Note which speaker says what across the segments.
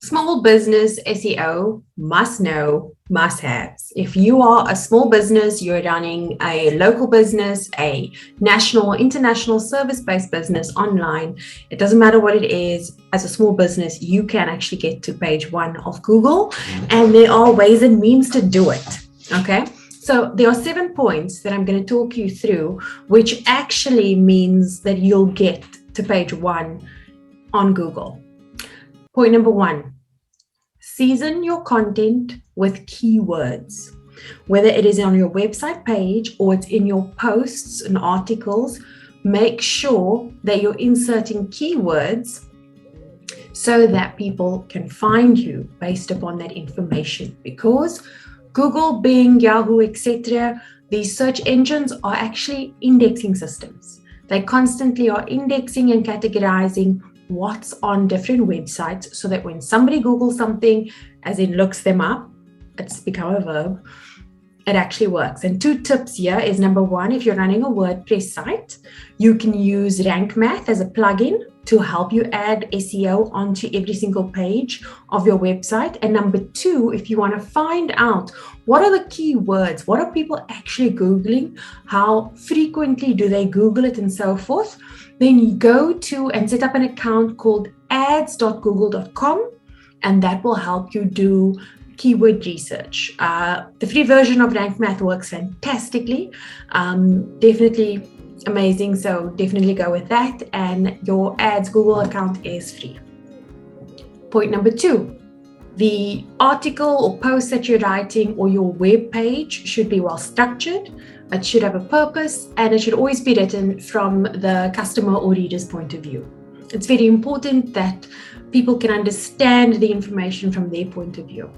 Speaker 1: Small business SEO must know, must haves. If you are a small business, you're running a local business, a national, international service-based business online, it doesn't matter what it is, as a small business, you can actually get to page 1 of Google, and there are ways and means to do it. Okay. So there are 7 points that I'm going to talk you through, which actually means that you'll get to page 1 on Google. Point number 1, season your content with keywords. Whether it is on your website page or it's in your posts and articles, make sure that you're inserting keywords so that people can find you based upon that information. Because Google, Bing, Yahoo, etc., these search engines are actually indexing systems. They constantly are indexing and categorizing what's on different websites so that when somebody Googles something, as in looks them up, it's become a verb, it actually works. And 2 tips here is, number 1, if you're running a WordPress site, you can use Rank Math as a plugin to help you add SEO onto every single page of your website. And number 2, if you want to find out what are the keywords, what are people actually Googling, how frequently do they Google it, and so forth, then you go to and set up an account called ads.google.com, and that will help you do keyword research. The free version of Rank Math works fantastically, definitely amazing. So definitely go with that, and your ads Google account is free. Point number 2, the article or post that you're writing or your web page should be well structured. It should have a purpose, and it should always be written from the customer or reader's point of view. It's very important that people can understand the information from their point of view.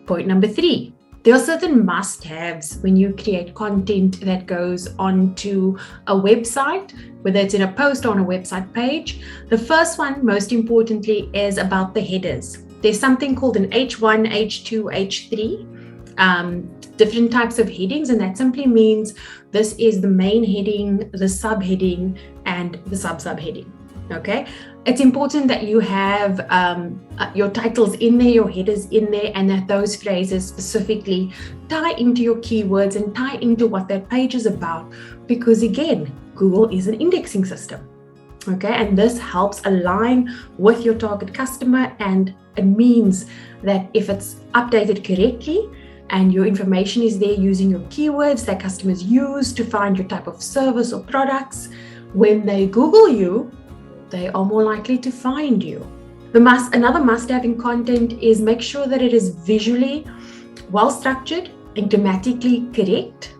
Speaker 1: Point number 3, there are certain must-haves when you create content that goes onto a website, whether it's in a post or on a website page. The first one, most importantly, is about the headers. There's something called an H1, H2, H3, different types of headings, and that simply means this is the main heading, the subheading, and the sub-subheading. Okay, it's important that you have your titles in there, your headers in there, and that those phrases specifically tie into your keywords and tie into what that page is about, because again, Google is an indexing system. Okay, and this helps align with your target customer, and it means that if it's updated correctly and your information is there using your keywords that customers use to find your type of service or products, when they Google you, they are more likely to find you. Another must-have in content is make sure that it is visually well structured and grammatically correct.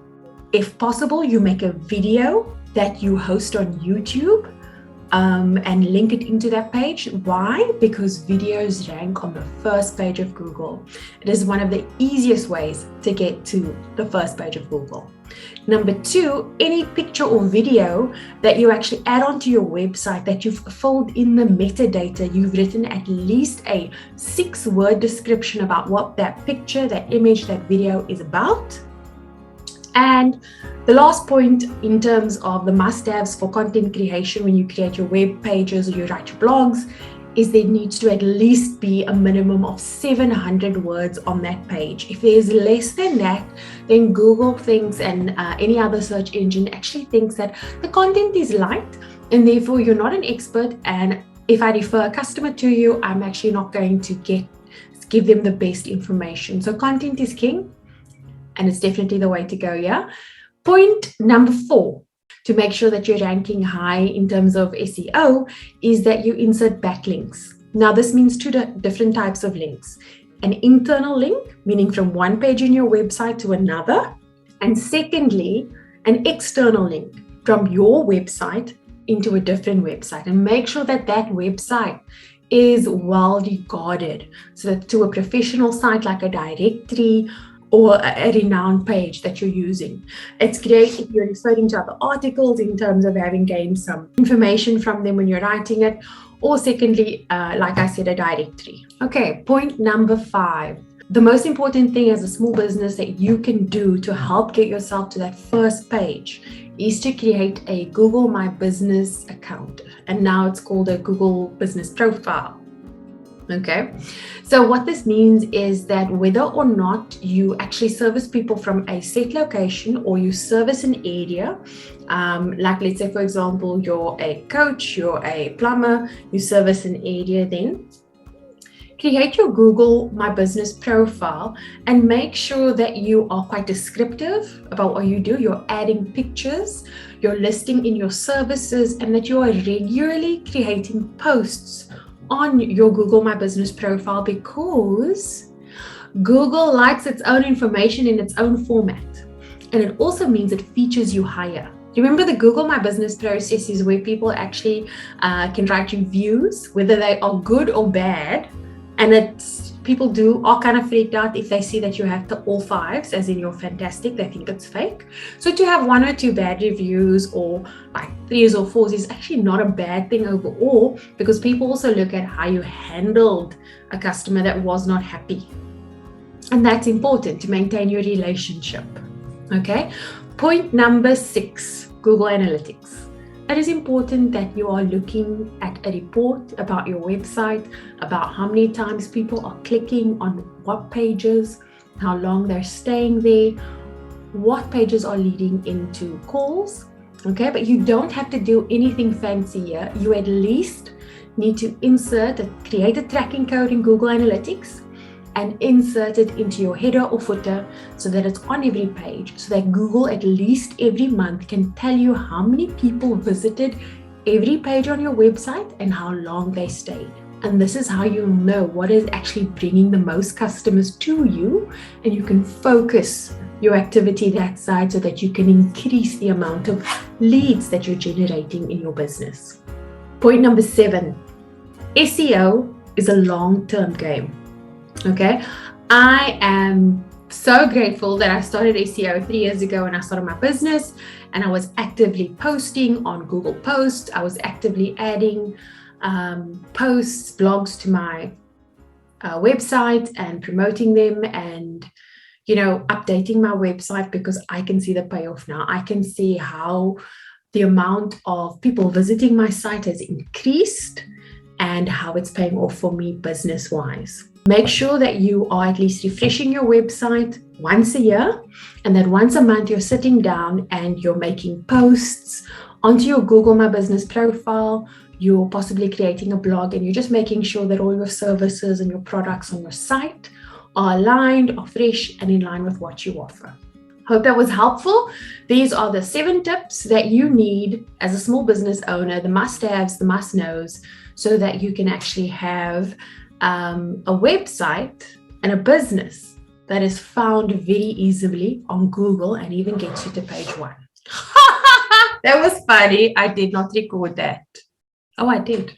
Speaker 1: If possible, you make a video that you host on YouTube and link it into that page. Why? Because videos rank on the first page of Google. It is one of the easiest ways to get to the first page of Google. Number 2, any picture or video that you actually add onto your website that you've filled in the metadata, you've written at least a 6-word description about what that picture, that image, that video is about. And the last point in terms of the must-haves for content creation when you create your web pages or you write your blogs is there needs to at least be a minimum of 700 words on that page. If there's less than that, then Google thinks, and any other search engine actually thinks, that the content is light and therefore you're not an expert, and if I refer a customer to you, I'm actually not going to give them the best information. So content is king, and it's definitely the way to go. Yeah. Point number 4, to make sure that you're ranking high in terms of SEO, is that you insert backlinks. Now, this means 2 different types of links. An internal link, meaning from one page in your website to another. And secondly, an external link from your website into a different website. And make sure that that website is well regarded, so that to a professional site like a directory or a renowned page that you're using. It's great if you're referring to other articles in terms of having gained some information from them when you're writing it, or secondly, like I said, a directory. Okay, point number 5. The most important thing as a small business that you can do to help get yourself to that first page is to create a Google My Business account. And now it's called a Google Business Profile. Okay, so what this means is that whether or not you actually service people from a set location or you service an area, like let's say, for example, you're a coach, you're a plumber, you service an area, then create your Google My Business profile and make sure that you are quite descriptive about what you do. You're adding pictures, you're listing in your services, and that you are regularly creating posts on your Google My Business profile, because Google likes its own information in its own format. And it also means it features you higher. Remember, the Google My Business process is where people actually can write reviews, whether they are good or bad. And people are kind of freaked out if they see that you have all fives, as in you're fantastic. They think it's fake. So to have 1 or 2 bad reviews, or like 3s or 4s, is actually not a bad thing overall, because people also look at how you handled a customer that was not happy. And that's important to maintain your relationship. Okay. Point number 6, Google Analytics. It is important that you are looking at a report about your website, about how many times people are clicking on what pages, how long they're staying there, what pages are leading into calls. Okay, but you don't have to do anything fancy here. You at least need to create a tracking code in Google Analytics and insert it into your header or footer so that it's on every page, so that Google at least every month can tell you how many people visited every page on your website and how long they stayed. And this is how you'll know what is actually bringing the most customers to you, and you can focus your activity that side so that you can increase the amount of leads that you're generating in your business. Point number 7, SEO is a long-term game. Okay, I am so grateful that I started SEO 3 years ago when I started my business, and I was actively posting on Google Posts. I was actively adding posts, blogs to my website and promoting them, and updating my website, because I can see the payoff now. I can see how the amount of people visiting my site has increased and how it's paying off for me business-wise. Make sure that you are at least refreshing your website once a year, and that once a month you're sitting down and you're making posts onto your Google My Business profile. You're possibly creating a blog, and you're just making sure that all your services and your products on your site are aligned, are fresh, and in line with what you offer. Hope that was helpful. These are the 7 tips that you need as a small business owner, the must-haves, the must-knows, so that you can actually have a website and a business that is found very easily on Google and even gets you to page 1. That was funny. I did not record that. Oh, I did.